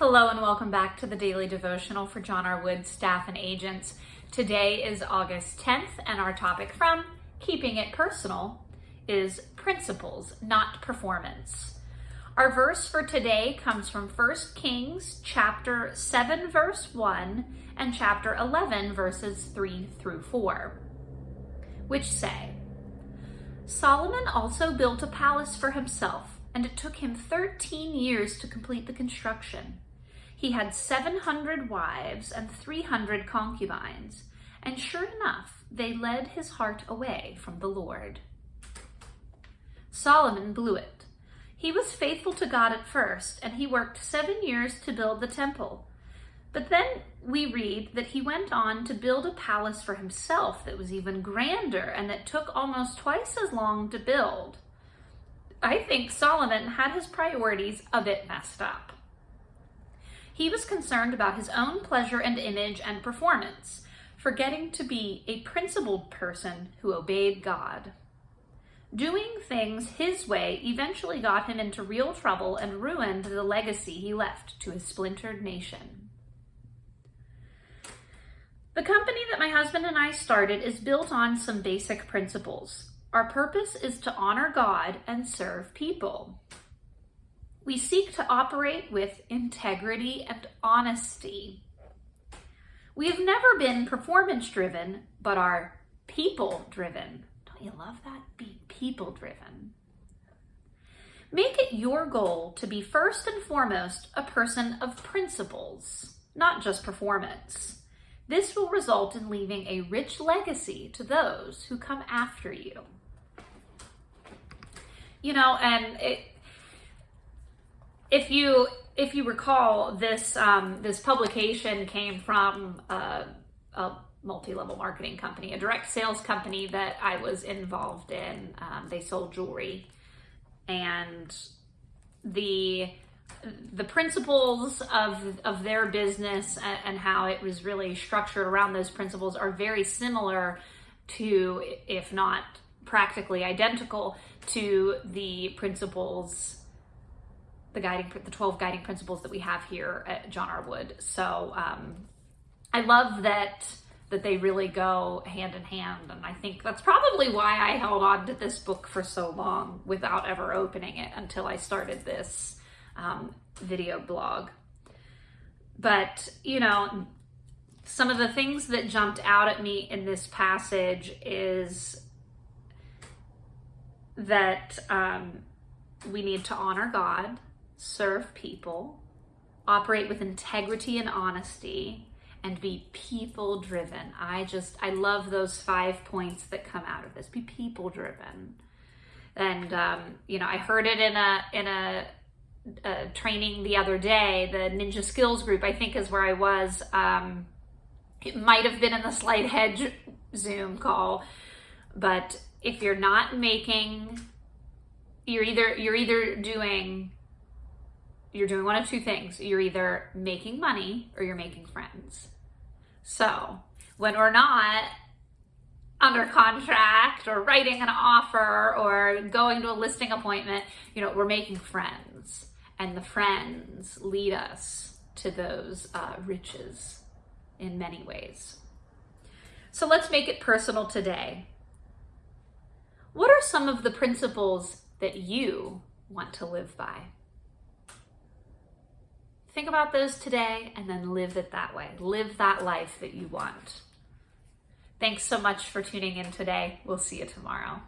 Hello and welcome back to the Daily Devotional for John R. Wood Staff and Agents. Today is August 10th and our topic from Keeping It Personal is Principles, Not Performance. Our verse for today comes from 1 Kings chapter 7 verse 1 and chapter 11 verses 3 through 4, which say, Solomon also built a palace for himself, and it took him 13 years to complete the construction. He had 700 wives and 300 concubines, and sure enough, they led his heart away from the Lord. Solomon blew it. He was faithful to God at first, and he worked 7 years to build the temple. But then we read that he went on to build a palace for himself that was even grander and that took almost twice as long to build. I think Solomon had his priorities a bit messed up. He was concerned about his own pleasure and image and performance, forgetting to be a principled person who obeyed God. Doing things his way eventually got him into real trouble and ruined the legacy he left to his splintered nation. The company that my husband and I started is built on some basic principles. Our purpose is to honor God and serve people. We seek to operate with integrity and honesty. We have never been performance-driven, but are people-driven. Don't you love that? Be people-driven. Make it your goal to be first and foremost a person of principles, not just performance. This will result in leaving a rich legacy to those who come after you. You know, and if you recall, this publication came from a multi-level marketing company, a direct sales company that I was involved in. They sold jewelry, and the principles of their business and how it was really structured around those principles are very similar to, if not practically identical to, the principles, the 12 guiding principles that we have here at John R. Wood. So I love that they really go hand in hand, and I think that's probably why I held on to this book for so long without ever opening it until I started this video blog. But, you know, some of the things that jumped out at me in this passage is that we need to honor God, serve people, operate with integrity and honesty, and be people-driven. I love those 5 points that come out of this. Be people-driven. And, you know, I heard it in a training the other day. The Ninja Skills group, I think, is where I was. It might have been in the Slight Hedge Zoom call, but if you're not making, you're doing one of two things. You're either making money or you're making friends. So when we're not under contract or writing an offer or going to a listing appointment, you know, we're making friends, and the friends lead us to those riches in many ways. So let's make it personal today. What are some of the principles that you want to live by? Think about those today and then live it that way. Live that life that you want. Thanks so much for tuning in today. We'll see you tomorrow.